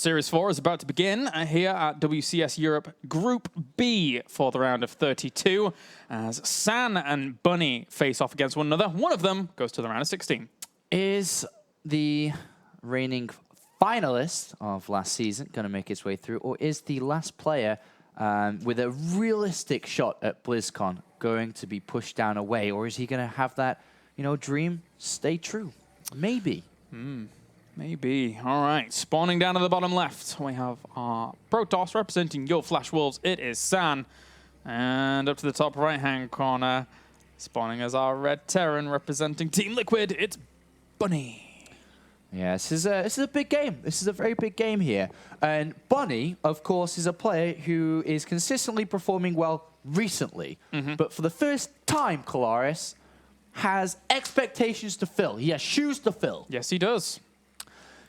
Series 4 is about to begin here at WCS Europe Group B for the round of 32 as San and Bunny face off against one another. One of them goes to the round of 16. Is the reigning finalist of last season going to make its way through, or is the last player with a realistic shot at BlizzCon going to be pushed down away, or is he going to have that, dream stay true? Maybe. Maybe. All right. Spawning down to the bottom left, we have our Protoss representing your Flash Wolves. It is San. And up to the top right-hand corner, spawning as our Red Terran representing Team Liquid, it's Bunny. Yeah, this is a big game. This is a very big game here. And Bunny, of course, is a player who is consistently performing well recently. But for the first time, Kolaris has expectations to fill. He has shoes to fill. Yes, he does.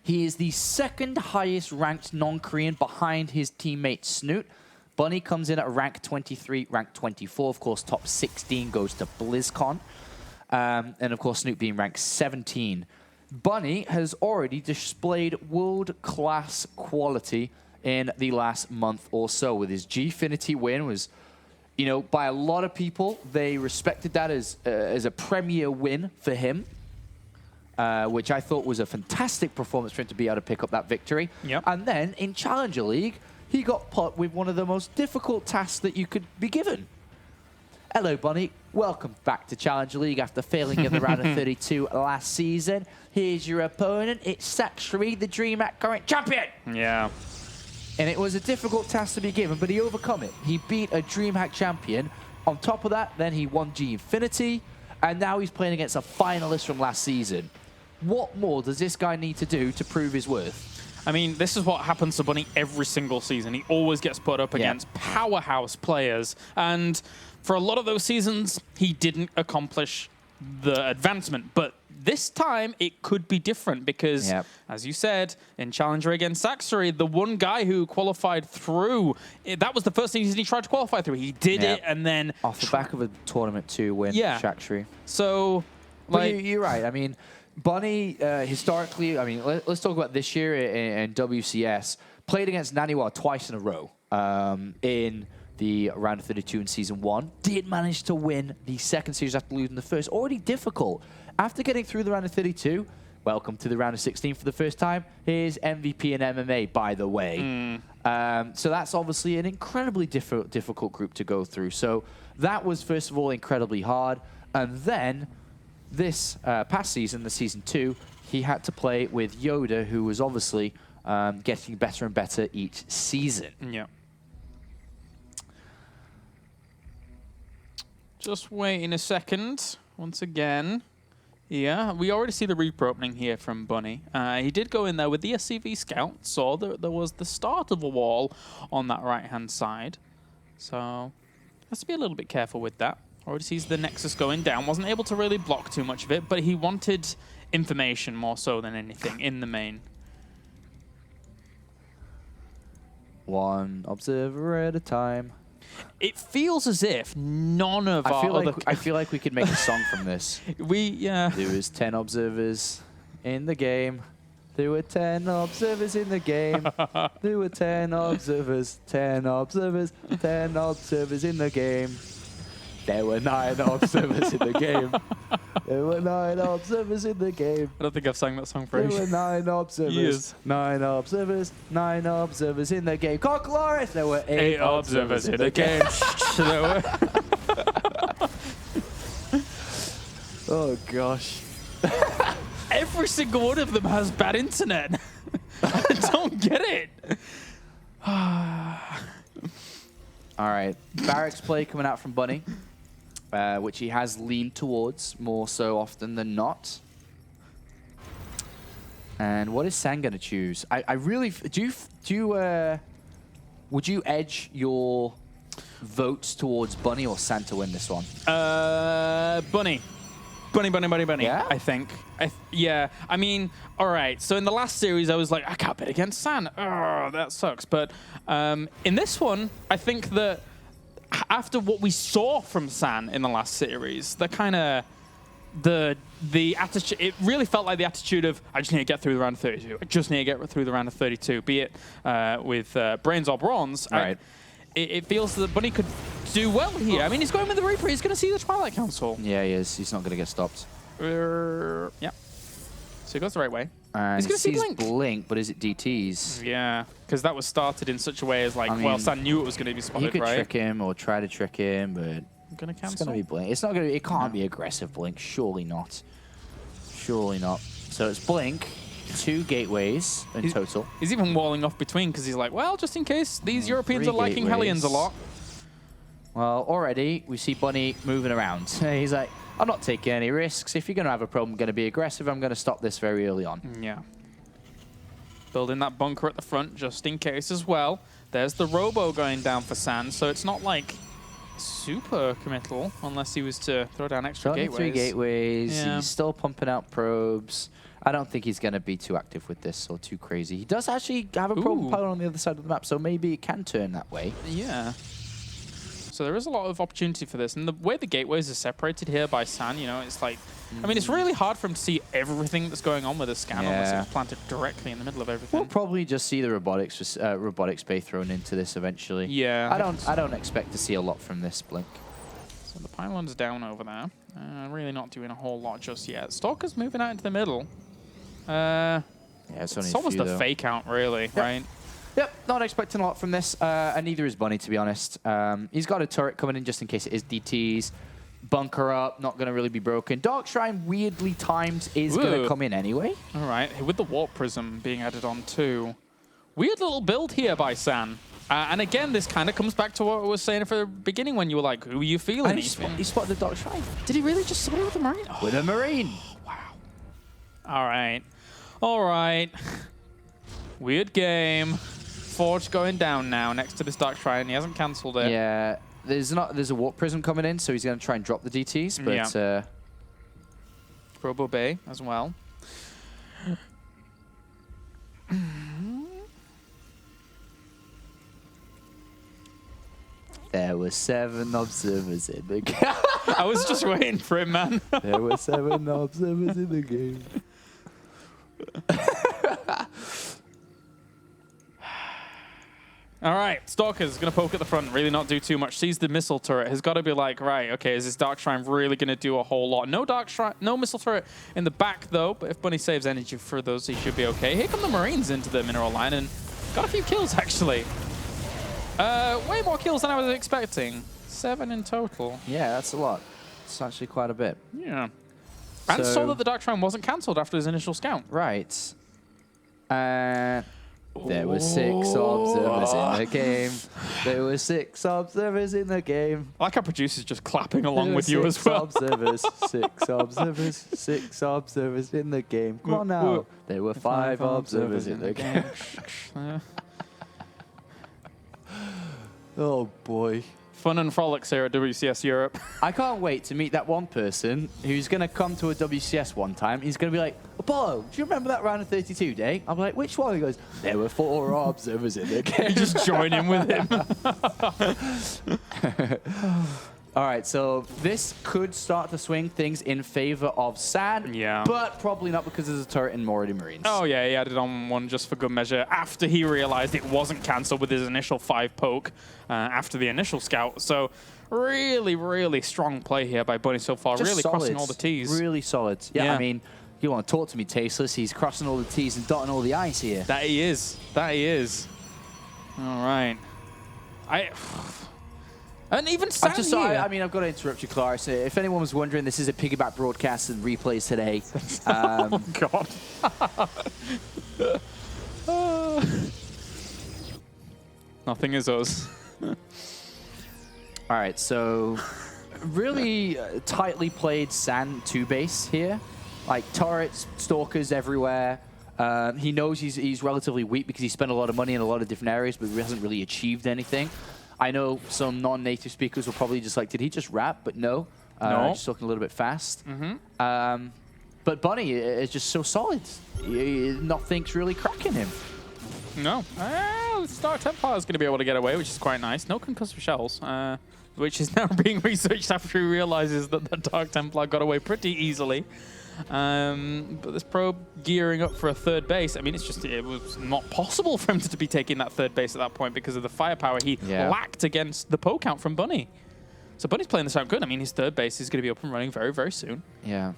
He is the second highest ranked non-Korean behind his teammate Snoot. Bunny comes in at rank 23, rank 24. Of course, top 16 goes to BlizzCon. And of course, Snoot being ranked 17. Bunny has already displayed world-class quality in the last month or so. With his Gfinity win was, by a lot of people, they respected that as a premier win for him. Which I thought was a fantastic performance for him to be able to pick up that victory. Yep. And then in Challenger League, he got put with one of the most difficult tasks that you could be given. Hello, Bunny. Welcome back to Challenger League after failing in the round of 32 last season. Here's your opponent. It's Saxry, the DreamHack current champion. Yeah. And it was a difficult task to be given, but he overcome it. He beat a DreamHack champion. On top of that, then he won Gfinity, and now he's playing against a finalist from last season. What more does this guy need to do to prove his worth? I mean, this is what happens to Bunny every single season. He always gets put up against powerhouse players. And for a lot of those seasons, he didn't accomplish the advancement. But this time, it could be different because, as you said, in Challenger against Saxary, the one guy who qualified through, that was the first season he tried to qualify through. He did it, and then... Off the back of a Tournament 2 win, Saxary. So, like... You're right. I mean... Bunny, historically, let's talk about this year in WCS. Played against Naniwa twice in a row in the round of 32 in Season 1. Did manage to win the second series after losing the first. Already difficult. After getting through the round of 32, welcome to the round of 16 for the first time. Here's MVP in MMA, by the way. So that's obviously an incredibly difficult group to go through. So that was, first of all, incredibly hard. And then... this past season, the Season 2, he had to play with Yoda, who was obviously getting better and better each season. Yeah. Just waiting a second. Once again. Yeah, we already see the Reaper opening here from Bunny. He did go in there with the SCV Scout, saw that there was the start of a wall on that right-hand side. So, has to be a little bit careful with that. Already sees the Nexus going down. Wasn't able to really block too much of it, but he wanted information more so than anything in the main. One observer at a time. It feels as if none of I feel like we could make a song from this. Yeah. There was 10 observers in the game. There were 10 observers in the game. There were 10 observers, 10 observers, 10 observers in the game. There were 9 observers in the game. There were 9 observers in the game. I don't think I've sung that song for ages. There were 9 observers. Years. 9 observers. 9 observers in the game. Cocklaris! There were 8 observers in the game. Oh, gosh. Every single one of them has bad internet. I don't get it. All right. Barracks play coming out from Bunny. Which he has leaned towards more so often than not. And what is San going to choose? I really would you edge your votes towards Bunny or San to win this one? Bunny. Bunny. Yeah? I think. Yeah. I mean, all right. So in the last series, I was like, I can't bet against San. Oh, that sucks. But in this one, I think that after what we saw from San in the last series, the kind of the attitude, it really felt like the attitude of, I just need to get through the round of 32. I just need to get through the round of 32, be it with Brains or Bronze. Right. It feels that Bunny could do well here. I mean, he's going with the Reaper. He's going to see the Twilight Council. Yeah, he is. He's not going to get stopped. Yeah. So he goes the right way. And he's going to see Blink, but is it DTs? Yeah, because that was started in such a way as like, well, San knew it was going to be spotted, you could right? trick him or try to trick him, but I'm going to cancel. it's going to be Blink. It's not going to. It can't be aggressive Blink. Surely not. Surely not. So it's Blink, 2 gateways in total. He's even walling off between because he's like, well, just in case these Europeans 3 are liking gateways. Hellions a lot. Well, already we see Bunny moving around. He's like, I'm not taking any risks. If you're going to have a problem, I'm going to be aggressive. I'm going to stop this very early on. Yeah. Building that bunker at the front just in case as well. There's the Robo going down for San, so it's not like super committal unless he was to throw down extra gateways. 3 gateways. Yeah. He's still pumping out probes. I don't think he's going to be too active with this or too crazy. He does actually have a probe pilot on the other side of the map, so maybe it can turn that way. Yeah. So there is a lot of opportunity for this. And the way the gateways are separated here by San, you know, it's like, I mean, it's really hard for him to see everything that's going on with a scan unless it's planted directly in the middle of everything. We'll probably just see the robotics bay thrown into this eventually. Yeah. I don't expect to see a lot from this Blink. So the pylon's down over there. Really not doing a whole lot just yet. Stalker's moving out into the middle. Yeah, it's almost a fake out, really, right? Yep, not expecting a lot from this, and neither is Bunny, to be honest. He's got a turret coming in just in case it is DTs. Bunker up, not going to really be broken. Dark Shrine, weirdly timed, is going to come in anyway. All right, with the Warp Prism being added on too. Weird little build here by San. And again, this kind of comes back to what I was saying for the beginning when you were like, who are you feeling? And he spotted the Dark Shrine. Did he really just spot it with a Marine? With a Marine. Wow. All right. All right. Weird game. Forge going down now next to this Dark Shrine. He hasn't cancelled it. Yeah, there's a Warp Prism coming in, so he's going to try and drop the DTs, but... Yeah. Robo Bay as well. There were 7 observers in the game. I was just waiting for him, man. There were 7 observers in the game. All right, Stalker's going to poke at the front, really not do too much. Sees the missile turret. Has got to be like, right, okay, is this Dark Shrine really going to do a whole lot? No Dark Shrine, no missile turret in the back, though, but if Bunny saves energy for those, he should be okay. Here come the Marines into the mineral line, and got a few kills, actually. Way more kills than I was expecting. 7 in total. Yeah, that's a lot. It's actually quite a bit. Yeah. And saw that the Dark Shrine wasn't cancelled after his initial scout. Right. There were 6 observers in the game. There were 6 observers in the game. I like our producers just clapping along with you as well. 6 observers, 6 observers in the game. Come on now. There were 5 observers in the game. Oh boy. Fun and frolics here at WCS Europe. I can't wait to meet that one person who's going to come to a WCS one time. He's going to be like, Apollo, do you remember that round of 32 day? I'm like, which one? He goes, there were 4 observers in the game. You just join in with him. All right, so this could start to swing things in favor of San, but probably not because there's a turret and already Marines. Oh, yeah, he added on one just for good measure after he realized it wasn't cancelled with his initial 5 poke after the initial scout. So really, really strong play here by Bunny so far, Just really solid. crossing all the T's. Really solid. Yeah, I mean, you want to talk to me, Tasteless. He's crossing all the T's and dotting all the I's here. That he is. That he is. All right. And even San here. I mean, I've got to interrupt you, Clara. So if anyone was wondering, this is a piggyback broadcast and replays today. Oh, God. Nothing is us. All right, so really tightly played San 2 base here. Like turrets, stalkers everywhere. He knows he's relatively weak because he spent a lot of money in a lot of different areas, but he hasn't really achieved anything. I know some non-native speakers will probably just like, did he just rap? But no. Just talking a little bit fast. But Bunny is just so solid. Nothing's really cracking him. No. Star Templar is going to be able to get away, which is quite nice. No concussive shells, which is now being researched after he realizes that the Dark Templar got away pretty easily. But this probe gearing up for a third base. I mean, it was not possible for him to be taking that third base at that point because of the firepower he lacked against the poke out from Bunny. So Bunny's playing this out good. I mean, his third base is going to be up and running very, very soon. Yeah.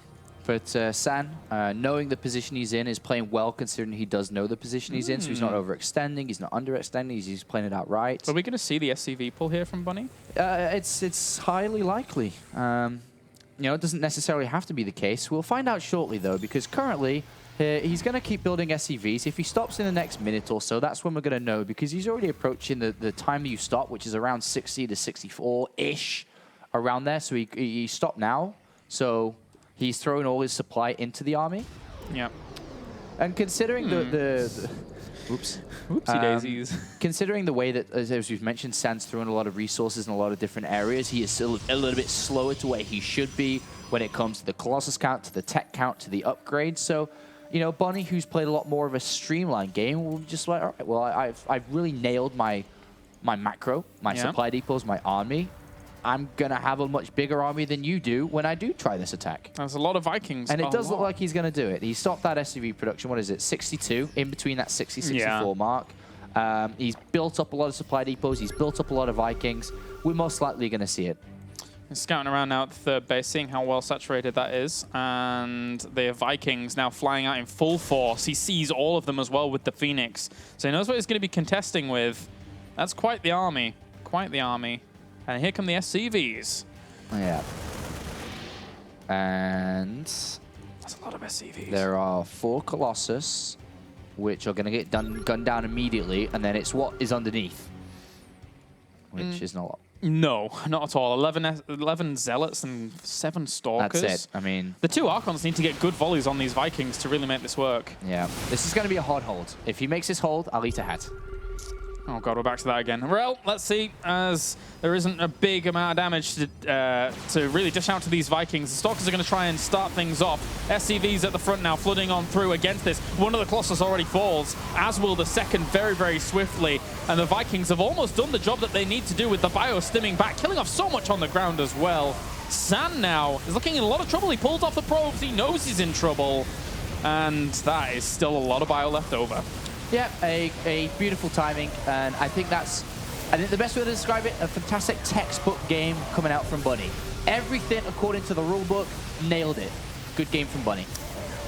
But San, knowing the position he's in, is playing well considering he does know the position he's in, so he's not overextending, he's not underextending, he's playing it out right. Are we going to see the SCV pull here from Bunny? It's highly likely. You know, it doesn't necessarily have to be the case. We'll find out shortly, though, because currently he's going to keep building SCVs. If he stops in the next minute or so, that's when we're going to know, because he's already approaching the time that you stop, which is around 60 to 64-ish, around there. So he stopped now. So he's throwing all his supply into the army. Yeah. And considering Oopsie daisies. Considering the way that, as we've mentioned, San's throwing a lot of resources in a lot of different areas, he is still a little bit slower to where he should be when it comes to the Colossus count, to the tech count, to the upgrades. So, you know, Bunny, who's played a lot more of a streamlined game, will just like, all right, well, I've really nailed my macro, my supply depots, my army. I'm going to have a much bigger army than you do when I do try this attack. There's a lot of Vikings. And it does look like he's going to do it. He stopped that SCV production, what is it, 62, in between that 60, 64 mark. He's built up a lot of supply depots. He's built up a lot of Vikings. We're most likely going to see it. He's scouting around now at the third base, seeing how well saturated that is. And the Vikings now flying out in full force. He sees all of them as well with the Phoenix. So he knows what he's going to be contesting with. That's quite the army. Quite the army. And here come the SCVs. Yeah. And that's a lot of SCVs. There are 4 Colossus, which are going to get gunned down immediately, and then it's what is underneath, which is not a lot. No, not at all. 11 Zealots and 7 Stalkers. That's it. I mean, the 2 Archons need to get good volleys on these Vikings to really make this work. Yeah. This is going to be a hard hold. If he makes this hold, I'll eat a hat. Oh god, we're back to that again. Well, let's see, as there isn't a big amount of damage to really dish out to these Vikings. The Stalkers are going to try and start things off. SCVs at the front now, flooding on through against this. One of the Colossus already falls, as will the second very, very swiftly. And the Vikings have almost done the job that they need to do with the bio stimming back, killing off so much on the ground as well. San now is looking in a lot of trouble. He pulls off the probes. He knows he's in trouble. And that is still a lot of bio left over. Yeah, a beautiful timing, and I think the best way to describe it, a fantastic textbook game coming out from Bunny. Everything according to the rulebook, nailed it. Good game from Bunny.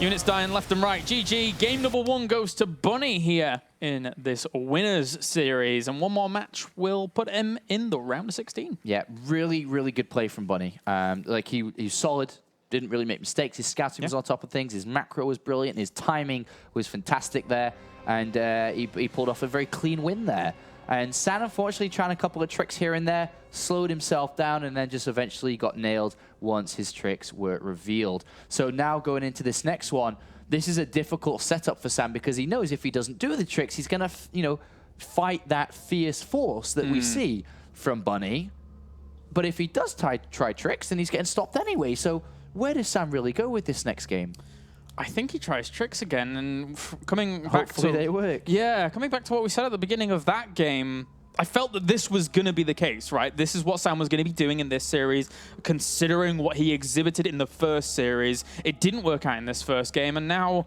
Units dying left and right. GG. Game number 1 goes to Bunny here in this winners series, and one more match will put him in the round of 16. Yeah, really, really good play from Bunny. Like he's solid. Didn't really make mistakes. His scouting was on top of things. His macro was brilliant. His timing was fantastic there. And he pulled off a very clean win there. And San, unfortunately, trying a couple of tricks here and there, slowed himself down, and then just eventually got nailed once his tricks were revealed. So now going into this next one, this is a difficult setup for San because he knows if he doesn't do the tricks, he's going to, you know, fight that fierce force that we see from Bunny. But if he does try tricks, then he's getting stopped anyway. So where does San really go with this next game? I think he tries tricks again, and coming back Hopefully they work. Yeah, coming back to what we said at the beginning of that game, I felt that this was going to be the case, right? This is what Sam was going to be doing in this series, considering what he exhibited in the first series. It didn't work out in this first game, and now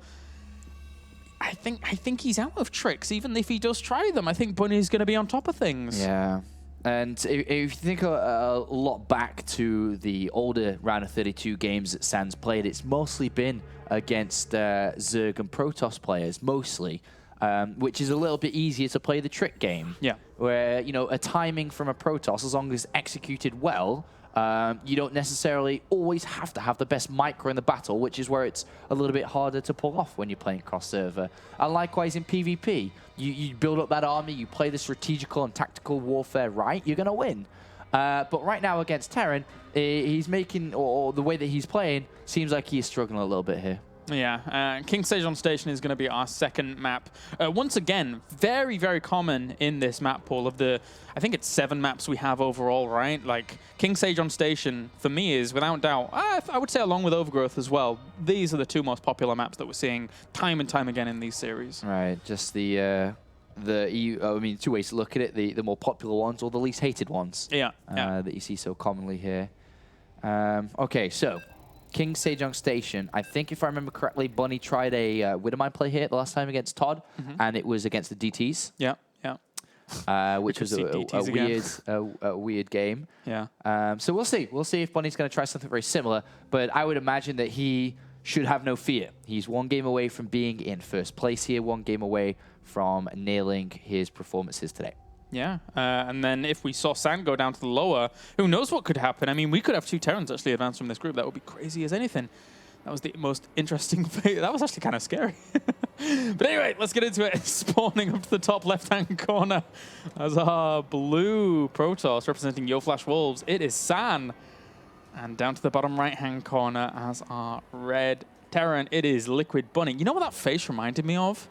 I think he's out of tricks. Even if he does try them, I think Bunny's going to be on top of things. Yeah. And if you think a lot back to the older round of 32 games that San's played, it's mostly been against Zerg and Protoss players, mostly, which is a little bit easier to play the trick game. Yeah. Where, you know, a timing from a Protoss, as long as executed well, you don't necessarily always have to have the best micro in the battle, which is where it's a little bit harder to pull off when you're playing cross-server. And likewise in PvP, you build up that army, you play the strategical and tactical warfare right, you're going to win. But right now against Terran, he's making, or the way that he's playing, seems like he's struggling a little bit here. Yeah, King Sejong Station is going to be our second map. Once again, very, very common in this map pool of the, I think it's 7 maps we have overall, right? Like, King Sejong Station, for me, is without doubt, I would say along with Overgrowth as well, these are the 2 most popular maps that we're seeing time and time again in these series. Right, just the I mean, two ways to look at it: the more popular ones or the least hated ones. Yeah. That you see so commonly here. Okay, so King Sejong Station. I think if I remember correctly, Bunny tried a Widowmine play here the last time against Todd, and it was against the DTs. Yeah. Which was a weird game. Yeah. So we'll see. We'll see if Bunny's going to try something very similar. But I would imagine that he should have no fear. He's one game away from being in first place here, one game away from nailing his performances today. Yeah, and then if we saw Sand go down to the lower, who knows what could happen? I mean, we could have 2 Terrans actually advance from this group. That would be crazy as anything. That was the most interesting thing. That was actually kind of scary. But anyway, let's get into it. Spawning up to the top left-hand corner as our blue Protoss representing Yo Flash Wolves. It is San. And down to the bottom right-hand corner as our red Terran, it is Liquid Bunny. You know what that face reminded me of?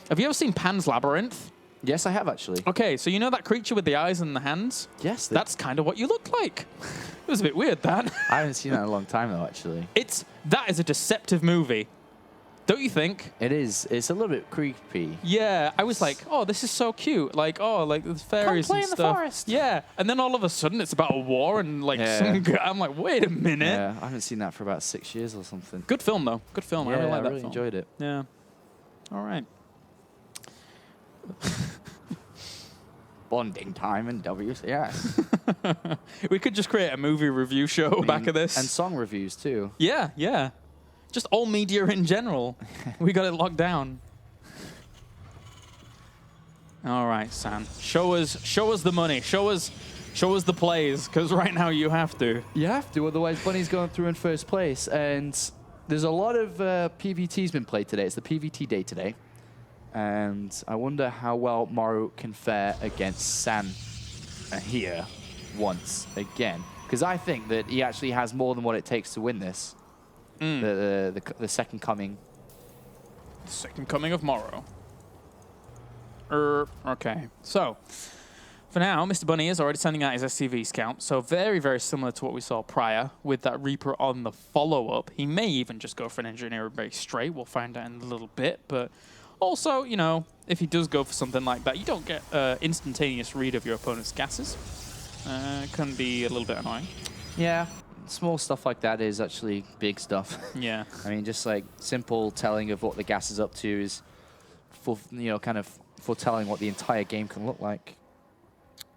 Have you ever seen Pan's Labyrinth? Yes, I have actually. Okay, so you know that creature with the eyes and the hands? Yes. That's kind of what you look like. It was a bit weird, that. I haven't seen that in a long time, though, actually. That is a deceptive movie. Don't you think? It is. It's a little bit creepy. Yeah, I was like, oh, this is so cute. Like, oh, like the fairies Come play and in stuff. the forest. Yeah, and then all of a sudden it's about a war and like I'm like, wait a minute. Yeah, I haven't seen that for about 6 years or something. Good film though. Good film. Yeah, I really like that really film. enjoyed it. Yeah. All right. Bonding time in WCS. We could just create a movie review show back of this. And song reviews, too. Yeah, yeah. Just all media in general. We got it locked down. All right, San. Show us the money. Show us the plays, because right now you have to. You have to, otherwise Bunny's going through in first place. And there's a lot of PVTs been played today. It's the PVT day today. And I wonder how well Maru can fare against San here once again. Because I think that he actually has more than what it takes to win this. The second coming. The second coming of Morrow. Okay. So, for now, Mr. Bunny is already sending out his SCV scout. So very, very similar to what we saw prior with that Reaper on the follow-up. He may even just go for an engineer very straight. We'll find out in a little bit. But also, you know, if he does go for something like that, you don't get instantaneous read of your opponent's gases. It can be a little bit annoying. Yeah. Small stuff like that is actually big stuff. Yeah. I mean, just like simple telling of what the gas is up to is, kind of foretelling what the entire game can look like.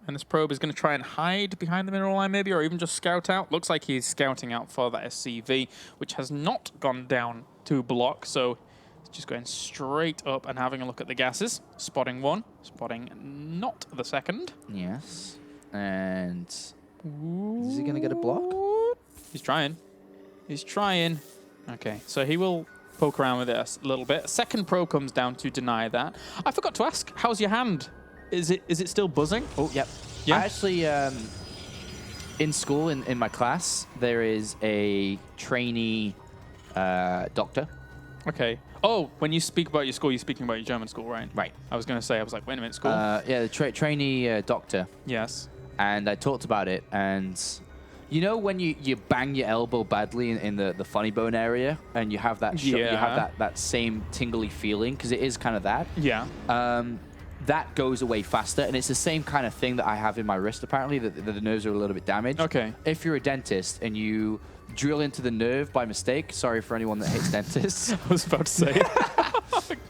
And this probe is going to try and hide behind the mineral line maybe, or even just scout out. Looks like he's scouting out for that SCV, which has not gone down to block. So it's just going straight up and having a look at the gases. Spotting one, spotting not the second. Yes. And is he going to get a block? He's trying. He's trying. Okay, so he will poke around with it a little bit. Second probe comes down to deny that. I forgot to ask, how's your hand? Is it still buzzing? Oh, yep. Yeah. I actually, in school, in my class, there is a trainee doctor. Okay. Oh, when you speak about your school, you're speaking about your German school, right? Right. I was going to say, I was like, wait a minute, school? Yeah, the trainee doctor. Yes. And I talked about it, and you know when you bang your elbow badly in the funny bone area, and you have that you have that same tingly feeling, because it is kind of that. Yeah. That goes away faster, and it's the same kind of thing that I have in my wrist, apparently, that the nerves are a little bit damaged. Okay. If you're a dentist and you drill into the nerve by mistake, sorry for anyone that hates dentists. I was about to say.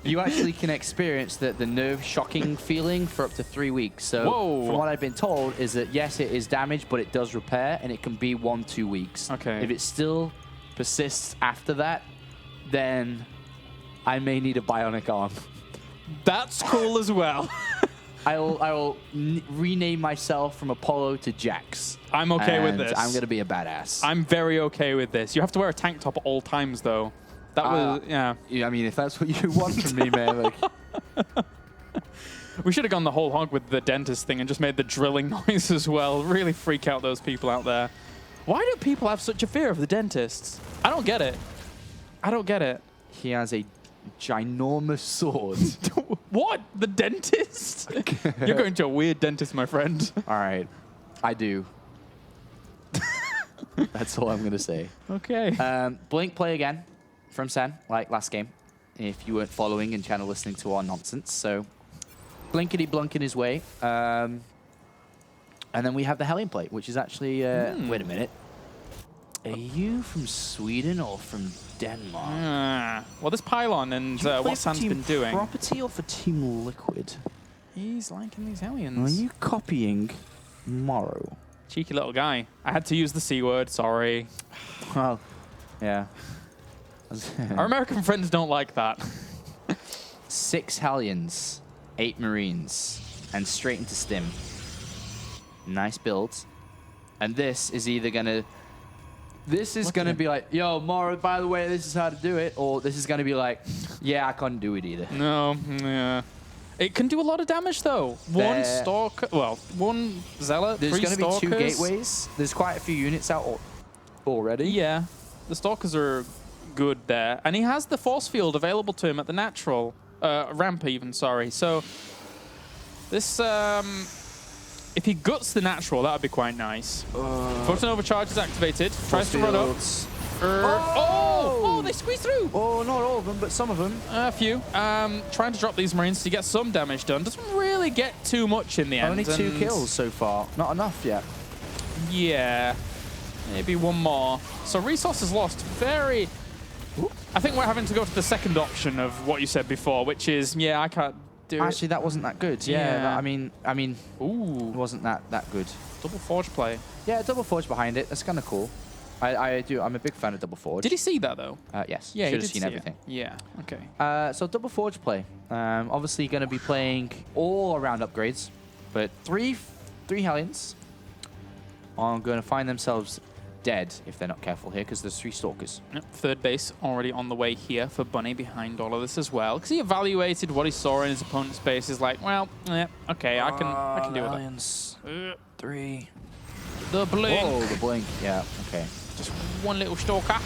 You actually can experience the nerve shocking feeling for up to 3 weeks. So from what I've been told is that, yes, it is damaged, but it does repair, and it can be 1-2 weeks. Okay. If it still persists after that, then I may need a bionic arm. That's cool as well. I will rename myself from Apollo to Jax. I'm okay with this. I'm going to be a badass. I'm very okay with this. You have to wear a tank top at all times, though. That was, yeah. I mean, if that's what you want from me, man. Like. We should have gone the whole hog with the dentist thing and just made the drilling noise as well. Really freak out those people out there. Why do people have such a fear of the dentists? I don't get it. I don't get it. He has a ginormous sword. What? The dentist? You're going to a weird dentist, my friend. All right. I do. That's all I'm going to say. Okay. Blink play again from Sen, like last game, if you weren't following and channel listening to our nonsense. So blinkety blunking his way. And then we have the Hellion plate, which is actually... Wait a minute. Are you from Sweden or from Denmark? Well, this Pylon and what San's been doing. Property or for Team Liquid? He's liking these Hellions. Are you copying Morrow? Cheeky little guy. I had to use the C word, sorry. Well, yeah. Our American friends don't like that. 6 Hellions, 8 Marines, and straight into Stim. Nice build. And this is either going to... This is going to be like, yo, Morrow, by the way, this is how to do it. Or this is going to be like, yeah, I can't do it either. No, yeah. It can do a lot of damage, though. One Stalker, well, one Zealot, There's going to be 2 gateways. There's quite a few units out already. Yeah, the Stalkers are good there. And he has the force field available to him at the natural, ramp even, sorry. So this, if he guts the natural, that would be quite nice. Photon overcharge is activated. Tries to run up. Oh, they squeeze through. Oh, not all of them, but some of them. A few. Trying to drop these Marines to get some damage done. Doesn't really get too much in the end. Only 2 kills so far. Not enough yet. Yeah. Maybe one more. So resources lost. Very... I think we're having to go to the second option of what you said before, which is, yeah, I can't do it. Actually, that wasn't that good. Yeah. I mean, ooh, it wasn't that good. Double Forge play. Yeah, double Forge behind it. That's kind of cool. I'm a big fan of double Forge. Did he see that though? Yes. Yeah, should have seen everything. Yeah. Okay. So double Forge play. Obviously, going to be playing all around upgrades, but three Hellions are going to find themselves dead if they're not careful here, because there's 3 Stalkers. Yep, third base already on the way here for Bunny behind all of this as well, because he evaluated what he saw in his opponent's base. Is like, well, yeah, okay, I can deal with it. 3. The blink. Whoa, the blink. Yeah. Okay. Just one little Stalker.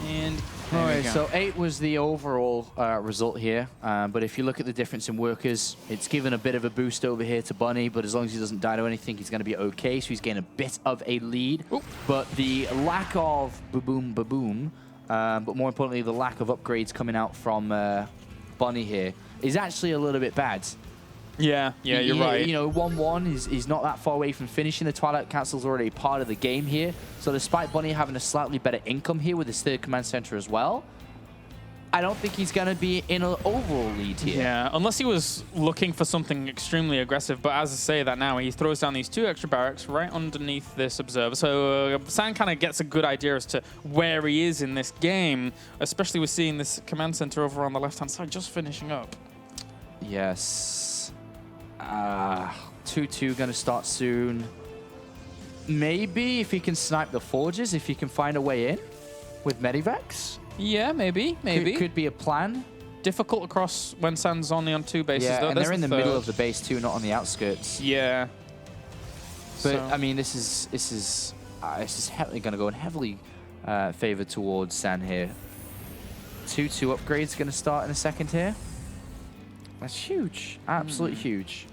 And there we go. So 8 was the overall result here. But if you look at the difference in workers, it's given a bit of a boost over here to Bunny. But as long as he doesn't die to anything, he's going to be okay. So he's getting a bit of a lead. Ooh. But the lack of ba-boom, ba-boom, but more importantly, the lack of upgrades coming out from Bunny here is actually a little bit bad. Yeah, you're right. You know, 1-1 is not that far away from finishing. The Twilight Council's already part of the game here. So despite Bunny having a slightly better income here with his 3rd command center as well, I don't think he's going to be in an overall lead here. Yeah, unless he was looking for something extremely aggressive. But as I say that now, he throws down these 2 extra barracks right underneath this observer. So San kind of gets a good idea as to where he is in this game, especially with seeing this command center over on the left-hand side just finishing up. Yes. 2-2 going to start soon. Maybe if he can snipe the forges, if he can find a way in with Medivacs. Yeah, maybe. Could be a plan. Difficult across when San's only on 2 bases, yeah, though. And they're in the middle of the base too, not on the outskirts. Yeah. But I mean, this is heavily going to go in heavily favor towards San here. 2-2 upgrades going to start in a second here. That's huge. Absolutely huge.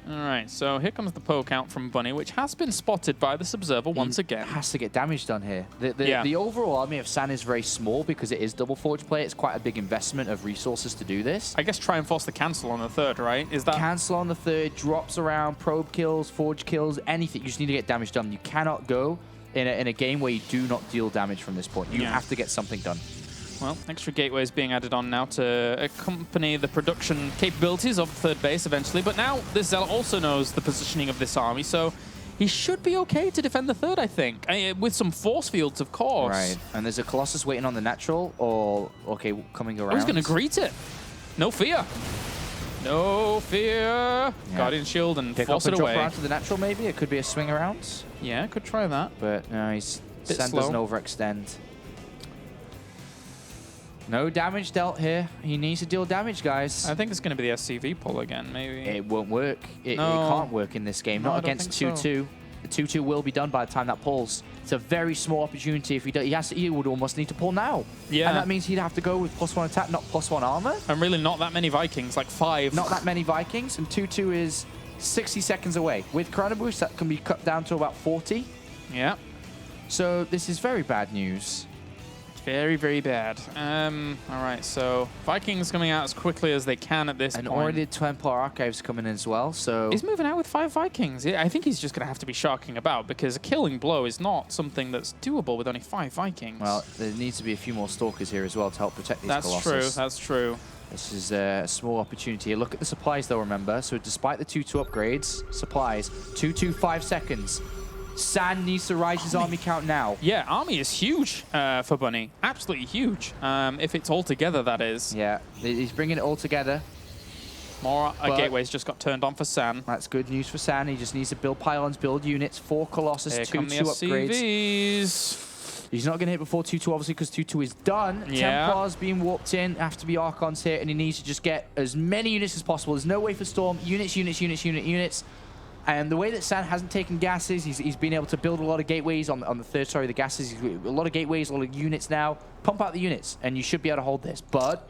All right, so here comes the poke out from Bunny, which has been spotted by this observer once again. Has to get damage done here. The overall army of San is very small because it is double Forge play. It's quite a big investment of resources to do this. I guess try and force the cancel on the 3rd, right? Is that cancel on the 3rd, drops around, probe kills, Forge kills, anything. You just need to get damage done. You cannot go in a game where you do not deal damage from this point. You have to get something done. Well, extra gateways being added on now to accompany the production capabilities of 3rd base eventually. But now this Zealot also knows the positioning of this army, so he should be okay to defend the 3rd, I think. With some force fields, of course. Right, and there's a Colossus waiting on the natural, or, okay, coming around. Oh, he's going to greet it. No fear. No fear. Yeah. Guardian Shield and pick force up and it away. Drop around to the natural, maybe. It could be a swing around. Yeah, could try that. But no, San doesn't overextend. No damage dealt here. He needs to deal damage, guys. I think it's going to be the SCV pull again, maybe. It won't work. It can't work in this game. Not against 2-2. The 2-2 will be done by the time that pulls. It's a very small opportunity. If he would almost need to pull now. Yeah. And that means he'd have to go with +1 attack, not +1 armor. And really not that many Vikings, like 5. Not that many Vikings. And 2-2 is 60 seconds away. With Chrono Boost, that can be cut down to about 40. Yeah. So this is very bad news. Very, very bad. All right, so Vikings coming out as quickly as they can at this and point. already Templar Archives coming in as well, so... He's moving out with 5 Vikings. Yeah, I think he's just going to have to be sharking about because a killing blow is not something that's doable with only 5 Vikings. Well, there needs to be a few more Stalkers here as well to help protect these Colossus. That's true, that's true. This is a small opportunity here. Look at the supplies, though, remember. So despite the 2-2 upgrades, supplies, 2-2, 5 seconds. San needs to rise his army count now. Yeah, army is huge for Bunny. Absolutely huge. If it's all together, that is. Yeah, he's bringing it all together. More gateways just got turned on for San. That's good news for San. He just needs to build pylons, build units, 4 Colossus, 2-2 upgrades. He's not going to hit before 2-2, obviously, because 2-2 is done. Yeah. Templars being warped in, have to be Archons here, and he needs to just get as many units as possible. There's no way for Storm. Units. And the way that San hasn't taken gases, he's been able to build a lot of gateways on the third, sorry, the gases. A lot of gateways, a lot of units now. Pump out the units, and you should be able to hold this. But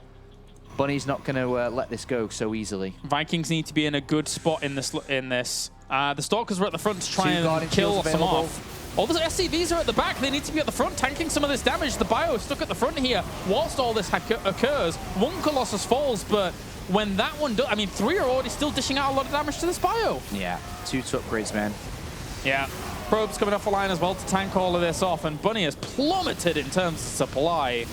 Bunny's not going to let this go so easily. Vikings need to be in a good spot in this. The Stalkers were at the front to try and kill some off. All the SCVs are at the back. They need to be at the front, tanking some of this damage. The Bio is stuck at the front here whilst all this occurs. 1 Colossus falls, but when that one does, I mean, 3 are already still dishing out a lot of damage to this Bio. Yeah, 2-2 upgrades, man. Yeah. Probes coming off the line as well to tank all of this off, and Bunny has plummeted in terms of supply.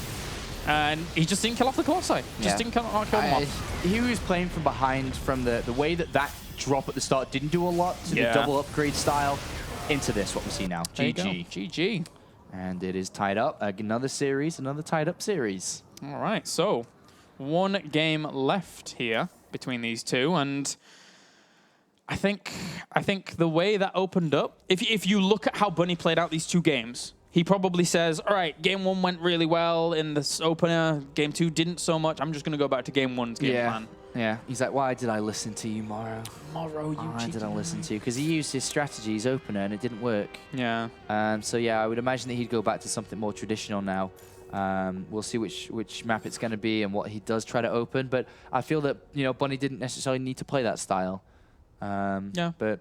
And he just didn't kill off the Colossi. Just didn't kill them off. He was playing from behind from the way that drop at the start didn't do a lot to the double upgrade style. Into this, what we see now. GG. GG. And it is tied up. Another series, another tied up series. All right, so 1 game left here between these two, and I think the way that opened up, if you look at how Bunny played out these 2 games, he probably says, all right, game 1 went really well in this opener, game 2 didn't so much, I'm just going to go back to game 1's game plan. Yeah, he's like, why did I listen to you, Morrow? Morrow, you Why did I listen to you? Because he used his strategies opener and it didn't work. Yeah. So yeah, I would imagine that he'd go back to something more traditional now. We'll see which map it's going to be and what he does try to open. But I feel that, you know, Bunny didn't necessarily need to play that style. But,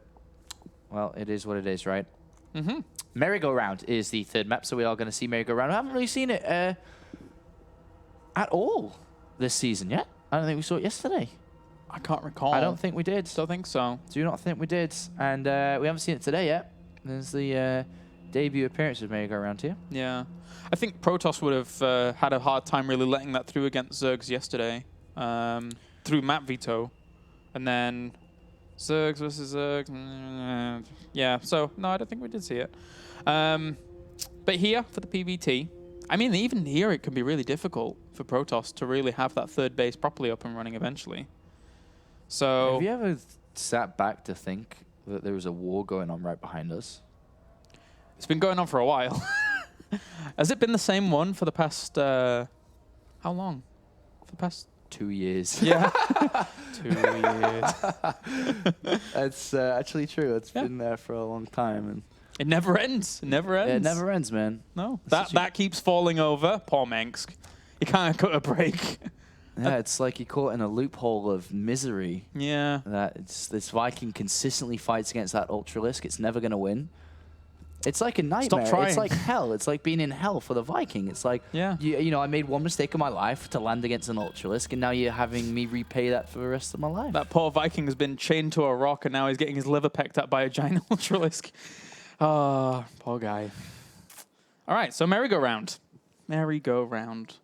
well, it is what it is, right? Mm-hmm. Merry-Go-Round is the 3rd map, so we are going to see Merry-Go-Round. I haven't really seen it at all this season yet. I don't think we saw it yesterday. I can't recall. I don't think we did. Don't think so. Do not think we did. And we haven't seen it today yet. There's the debut appearance of Merry-Go-Round here. Yeah. I think Protoss would have had a hard time really letting that through against Zergs yesterday through map veto. And then Zergs versus Zergs. Yeah, so no, I don't think we did see it. But here for the PVT, I mean, even here it can be really difficult for Protoss to really have that 3rd base properly up and running eventually. So have you ever sat back to think that there was a war going on right behind us? It's been going on for a while. Has it been the same one for the past, how long? For the past 2 years. Yeah. 2 years. That's actually true. It's been there for a long time. And it never ends. It never ends. it never ends, man. No. That keeps falling over. Poor Mensk. You can't cut a break. Yeah, it's like you're caught in a loophole of misery. Yeah. That this Viking consistently fights against that Ultralisk. It's never going to win. It's like a nightmare. Stop trying. It's like hell. It's like being in hell for the Viking. It's like, you know, I made one mistake in my life to land against an Ultralisk, and now you're having me repay that for the rest of my life. That poor Viking has been chained to a rock, and now he's getting his liver pecked at by a giant Ultralisk. Oh, poor guy. All right, so Merry-Go-Round. Merry-Go-Round.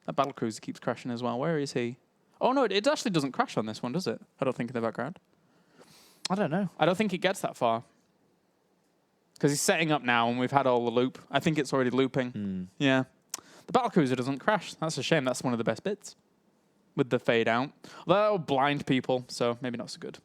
That battlecruiser keeps crashing as well. Where is he? Oh, no, it actually doesn't crash on this one, does it? I don't think in the background. I don't know. I don't think it gets that far. Because he's setting up now, and we've had all the loop. I think it's already looping. Yeah. The battlecruiser doesn't crash. That's a shame. That's one of the best bits. With the fade out. That'll blind people, so maybe not so good.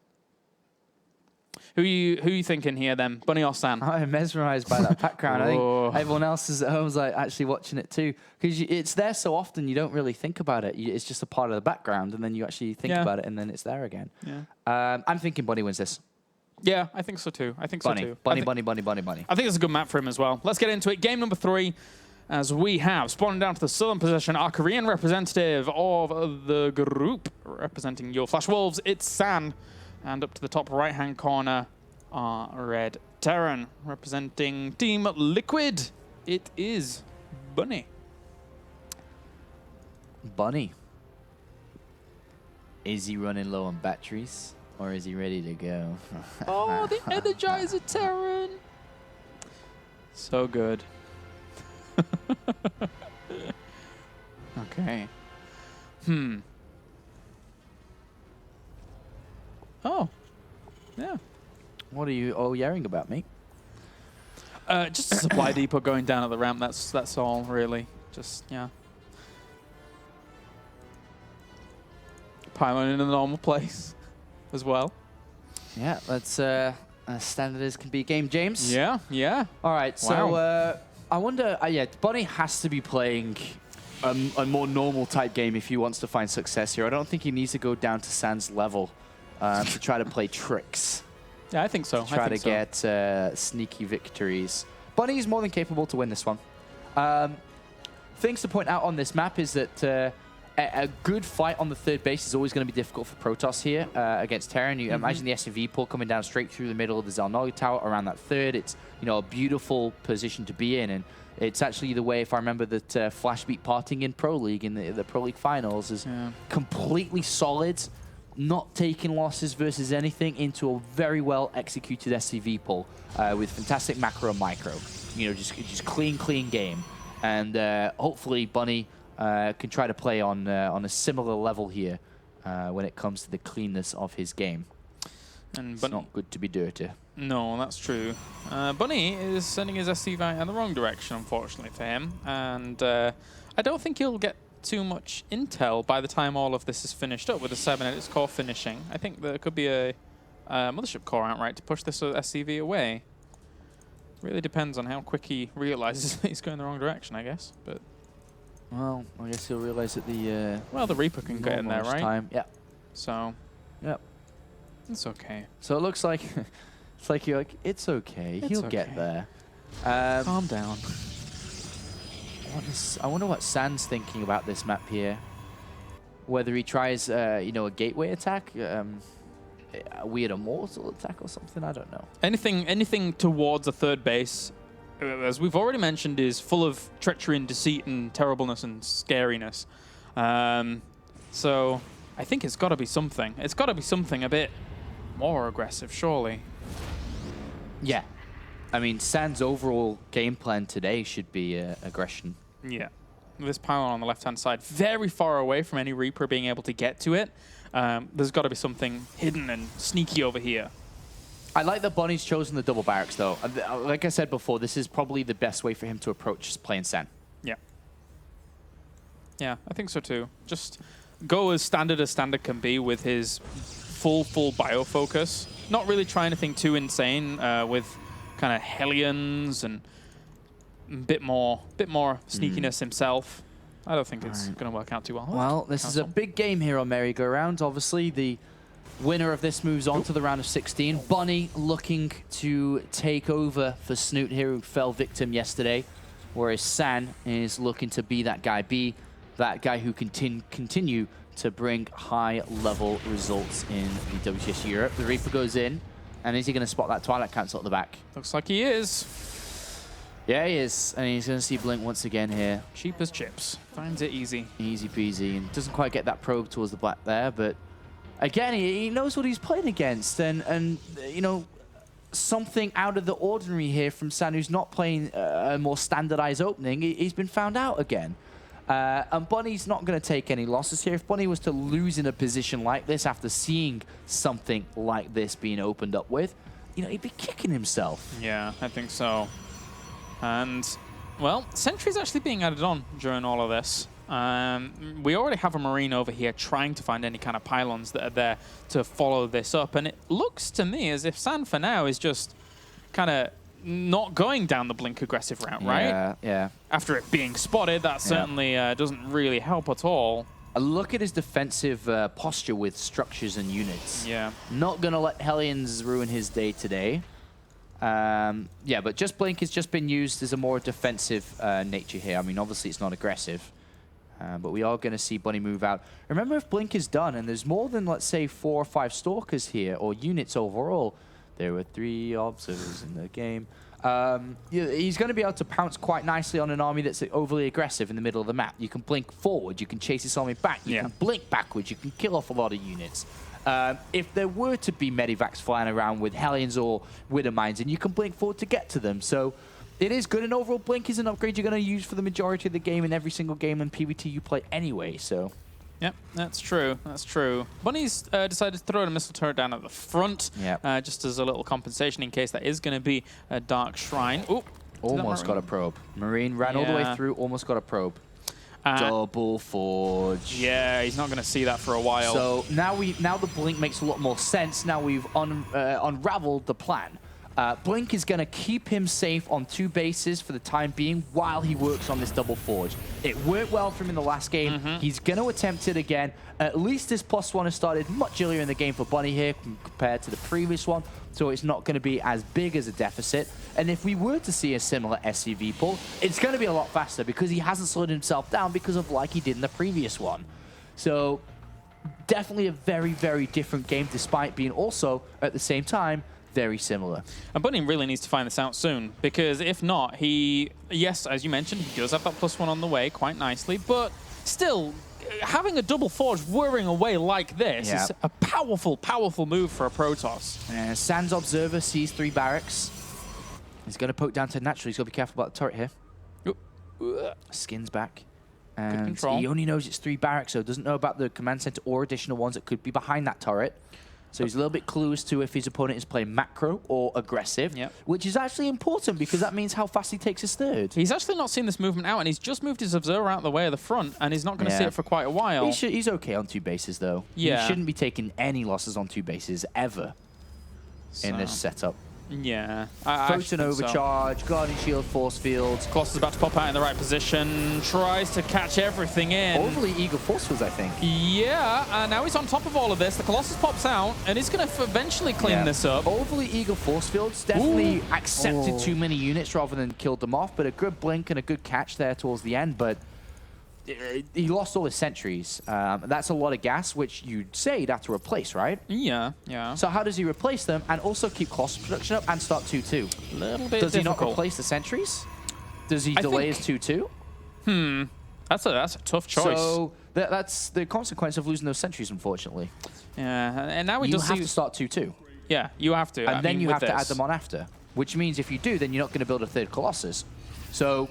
Who you thinking here then? Bunny or San? I'm mesmerized by that background. I think everyone else is at home like actually watching it too. Because it's there so often you don't really think about it. It's just a part of the background, and then you actually think about it, and then it's there again. Yeah. I'm thinking Bunny wins this. Yeah, I think so too. Bunny. I think it's a good map for him as well. Let's get into it. Game number 3, as we have spawning down to the southern position, our Korean representative of the group, representing your Flash Wolves, it's San. And up to the top right-hand corner, our Red Terran, representing Team Liquid. It is Bunny. Bunny. Is he running low on batteries? Or is he ready to go? Oh, the Energizer Terran! So good. Okay. Oh. Yeah. What are you yelling about, mate? Just a supply depot going down at the ramp. That's all, really. Just, yeah. Pylon in a normal place as well. Yeah, that's as standard as can be game, James. Yeah, yeah. All right, Wow. so I wonder, yeah, Bunny has to be playing a more normal type game if he wants to find success here. I don't think he needs to go down to Sans level to try to play tricks. Yeah, I think so. Try to get sneaky victories. Bunny is more than capable to win this one. Things to point out on this map is that a good fight on the third base is always going to be difficult for Protoss here against Terran. You imagine the SCV pull coming down straight through the middle of the Zalnoi tower around that third. It's a beautiful position to be in, and it's actually the way, if I remember, that Flash beat Parting in Pro League in the Pro League finals is completely solid, not taking losses versus anything into a very well executed SCV pull with fantastic macro and micro. Just clean game, and hopefully Bunny can try to play on a similar level here when it comes to the cleanness of his game. And it's not good to be dirty. No, that's true. Bunny is sending his SCV in the wrong direction, unfortunately for him. And I don't think he'll get too much intel by the time all of this is finished up with the 7 at its core finishing. I think there could be a mothership core outright to push this SCV away. Really depends on how quick he realizes that he's going the wrong direction, I guess. But well, I guess he'll realize that the well, the Reaper can get in there, right? Time. Yeah. So. Yep. It's okay. So it looks like it's like you're like it's okay. He'll get there. Calm down. I wonder what Sans thinking about this map here. Whether he tries, a gateway attack, a weird immortal attack or something. I don't know. Anything towards a third base, as we've already mentioned, is full of treachery and deceit and terribleness and scariness. So I think it's got to be something. It's got to be something a bit more aggressive, surely. Yeah. I mean, Sans' overall game plan today should be aggression. Yeah. This pylon on the left-hand side, very far away from any Reaper being able to get to it. There's got to be something hidden and sneaky over here. I like that Bunny's chosen the double barracks, though. Like I said before, this is probably the best way for him to approach playing San. Yeah. Yeah, I think so too. Just go as standard can be with his full bio focus. Not really try anything too insane with kind of Hellions and a bit more sneakiness himself. I don't think it's going to work out too well. Well, this is a big game here on Merry-Go-Round. Obviously, the winner of this moves on to the round of 16. Bunny looking to take over for Snoot here, who fell victim yesterday, whereas San is looking to be that guy who can continue to bring high-level results in the WCS Europe. The Reaper goes in, and is he going to spot that Twilight Cancel at the back? Looks like he is. Yeah, he is, and he's going to see Blink once again here. Cheap as chips. Finds it easy. Easy peasy, and doesn't quite get that probe towards the black there, but again, he knows what he's playing against, and something out of the ordinary here from San, who's not playing a more standardized opening. He's been found out again. And Bunny's not going to take any losses here. If Bunny was to lose in a position like this after seeing something like this being opened up with, he'd be kicking himself. Yeah, I think so. And, well, Sentry's actually being added on during all of this. We already have a Marine over here trying to find any kind of pylons that are there to follow this up. And it looks to me as if San, for now, is just kind of not going down the Blink aggressive route, right? Yeah. After it being spotted, that certainly doesn't really help at all. Look at his defensive posture with structures and units. Yeah. Not going to let Hellions ruin his day today. Yeah, but just Blink has just been used as a more defensive nature here. I mean, obviously it's not aggressive, but we are going to see Bunny move out. Remember, if Blink is done and there's more than, let's say, 4 or 5 Stalkers here, or units overall, there were 3 observers in the game. He's going to be able to pounce quite nicely on an army that's overly aggressive in the middle of the map. You can blink forward, you can chase this army back, you can blink backwards, you can kill off a lot of units. If there were to be medivacs flying around with Hellions or Widow Mines, and you can blink forward to get to them. So it is good, and overall blink is an upgrade you're going to use for the majority of the game in every single game in PvT you play anyway, so... Yep, that's true. That's true. Bunny's decided to throw a missile turret down at the front, just as a little compensation in case that is going to be a Dark Shrine. Ooh, almost got a probe. Marine ran all the way through, almost got a probe. Double Forge. Yeah, he's not going to see that for a while. So now the blink makes a lot more sense. Now we've unraveled the plan. Blink is going to keep him safe on 2 bases for the time being while he works on this double forge. It worked well for him in the last game. He's going to attempt it again. At least this +1 has started much earlier in the game for Bunny here compared to the previous one, so it's not going to be as big as a deficit. And if we were to see a similar SCV pull, it's going to be a lot faster because he hasn't slowed himself down because of like he did in the previous one. So definitely a very, very different game despite being also, at the same time, very similar. And Bunny really needs to find this out soon, because if not, yes, as you mentioned, he does have that +1 on the way quite nicely, but still, having a double forge whirring away like this is a powerful, powerful move for a Protoss. Sans Observer sees 3 barracks. He's going to poke down to natural. He's got to be careful about the turret here. Skins back. And he only knows it's 3 barracks, so doesn't know about the command center or additional ones that could be behind that turret. So he's a little bit clueless to if his opponent is playing macro or aggressive, which is actually important because that means how fast he takes his third. He's actually not seen this movement out, and he's just moved his observer out of the way of the front, and he's not going to see it for quite a while. He's okay on 2 bases, though. He shouldn't be taking any losses on 2 bases ever in this setup. Yeah. Photon overcharge, Guardian Shield, Force Fields. Colossus is about to pop out in the right position, tries to catch everything in. Overly eager Force Fields, I think. Yeah, and now he's on top of all of this. The Colossus pops out, and he's going to eventually clean this up. Overly eager Force Fields definitely accepted too many units rather than killed them off, but a good blink and a good catch there towards the end, but he lost all his sentries. That's a lot of gas, which you'd say he'd have to replace, right? Yeah, yeah. So how does he replace them and also keep Colossus production up and start 2-2? A little bit Does he not replace the sentries? Does he delay his 2-2? That's a tough choice. So that's the consequence of losing those sentries, unfortunately. Yeah, and now we just have to start 2-2. Yeah, you have to. And then you have to add them on after, which means if you do, then you're not going to build a 3rd Colossus. So...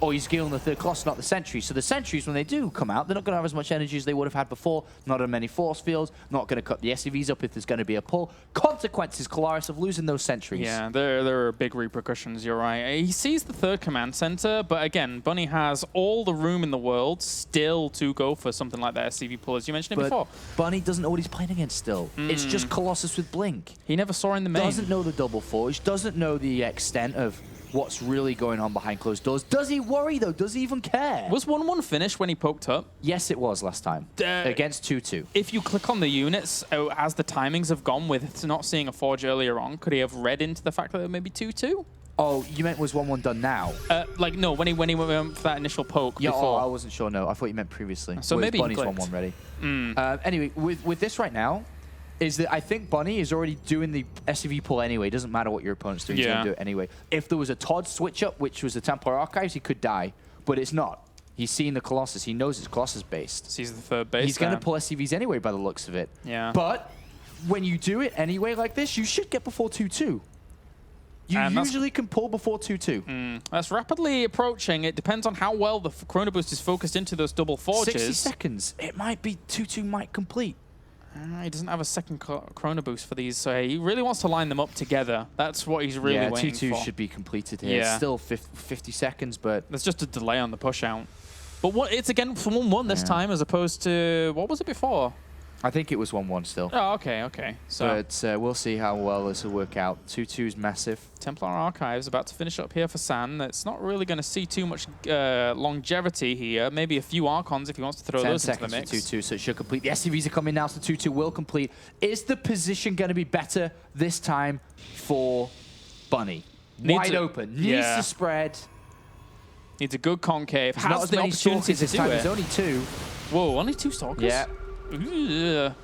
or you're scaling the 3rd Colossus, not the sentries. So the sentries, when they do come out, they're not going to have as much energy as they would have had before. Not as many force fields. Not going to cut the SCVs up if there's going to be a pull. Consequences, Kalaris, of losing those sentries. Yeah, there are big repercussions, you're right. He sees the 3rd command center, but again, Bunny has all the room in the world still to go for something like that SCV pull, as you mentioned it before. Bunny doesn't know what he's playing against still. It's just Colossus with Blink. He never saw in the main. Doesn't know the double forge. Doesn't know the extent of what's really going on behind closed doors. Does he worry, though? Does he even care? Was 1-1 finished when he poked up? Yes, it was last time. Against 2-2. If you click on the units, as the timings have gone with not seeing a forge earlier on, could he have read into the fact that it may be 2-2? Oh, you meant was 1-1 done now? Like, no, when he went for that initial poke before. I wasn't sure, no. I thought you meant previously. So maybe Bunny's 1-1 ready. Anyway, with this right now, is that I think Bunny is already doing the SCV pull anyway. It doesn't matter what your opponent's doing, he's going to do it anyway. If there was a Todd switch up, which was the Templar Archives, he could die. But it's not. He's seen the Colossus. He knows it's Colossus-based. Sees the 3rd base. He's going to pull SCVs anyway by the looks of it. Yeah. But when you do it anyway like this, you should get before 2-2. You usually can pull before 2-2. That's rapidly approaching. It depends on how well the Chrono Boost is focused into those double forges. 60 seconds. It might be 2-2 might complete. He doesn't have a second Chrono Boost for these, so he really wants to line them up together. That's what he's really waiting for. 2-2 should be completed here. It's still 50 seconds, but... there's just a delay on the push out. But it's again for 1-1 this time as opposed to... what was it before? I think it was 1-1 still. Oh, okay, okay. So, but we'll see how well this will work out. 2-2 is massive. Templar Archives about to finish up here for San. It's not really going to see too much longevity here. Maybe a few Archons if he wants to throw those into the mix. 2-2, so it should complete. The SCVs are coming now, so 2-2 will complete. Is the position going to be better this time for Bunny? Wide open. Needs to spread. Needs a good concave. There's not as many stalkers this time. There's only 2. Whoa, only 2 stalkers? Yeah.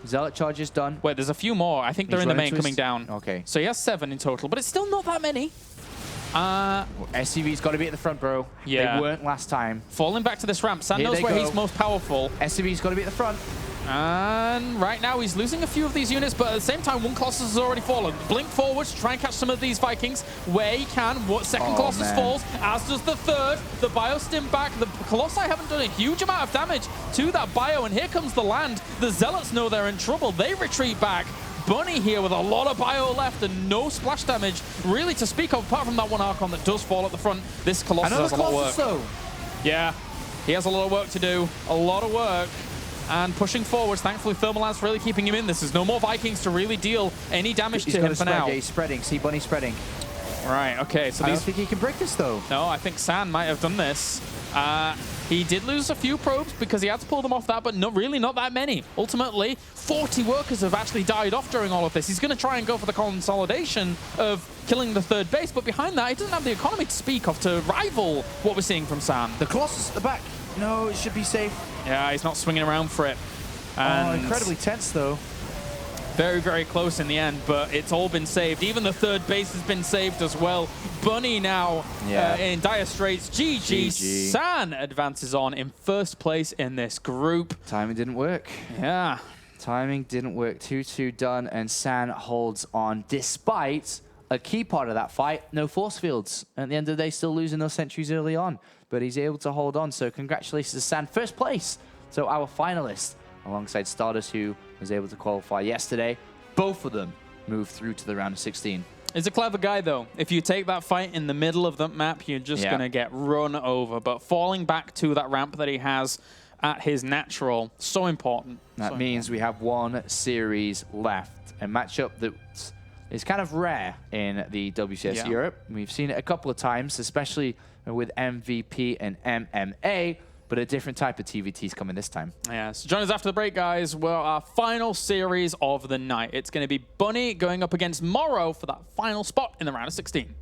Zealot charge is done. Wait, there's a few more. I think they're in the main coming down. Okay. So he has 7 in total, but it's still not that many. SCV's got to be at the front, bro. Yeah. They weren't last time. Falling back to this ramp. San Here knows they where go. he's most powerful. SCV's got to be at the front. And right now he's losing a few of these units, but at the same time, one Colossus has already fallen. Blink forwards to try and catch some of these Vikings where he can. Second Colossus man. falls, as does the third. The Bio stim back. The Colossi haven't done a huge amount of damage to that Bio, and here comes the land. The Zealots know they're in trouble. They retreat back. Bunny here with a lot of Bio left and no splash damage really to speak of, apart from that one Archon that does fall at the front. This Colossus has a lot of work. Though. Yeah, he has a lot of work to do. A lot of work. And pushing forwards, thankfully Thermalance really keeping him in this. There's no more Vikings to really deal any damage to him for now. Yeah, he's spreading. See Bunny spreading. Right, okay, so I don't think he can break this though. No, I think San might have done this. He did lose a few probes because he had to pull them off that, but really not that many. Ultimately, 40 workers have actually died off during all of this. He's going to try and go for the consolidation of killing the third base, but behind that, he doesn't have the economy to speak of to rival what we're seeing from San. The Colossus at the back. No, it should be safe. Yeah, he's not swinging around for it. And incredibly tense though. Very, very close in the end, but it's all been saved. Even the third base has been saved as well. Bunny now in dire straits. GG. San advances on in first place in this group. Timing didn't work. Yeah. Timing didn't work. 2-2 done, and San holds on despite a key part of that fight, no force fields. At the end of the day, still losing those sentries early on, but he's able to hold on. So congratulations to San, first place. So our finalist, alongside Stardust, who was able to qualify yesterday. Both of them moved through to the round of 16. He's a clever guy, though. If you take that fight in the middle of the map, you're just going to get run over. But falling back to that ramp that he has at his natural, so important. That means we have one series left. A matchup that is kind of rare in the WCS Europe. We've seen it a couple of times, especially with MVP and MMA. But a different type of TvT's coming this time. Yeah, so join us after the break, guys. Well, our final series of the night. It's going to be Bunny going up against Morrow for that final spot in the round of 16.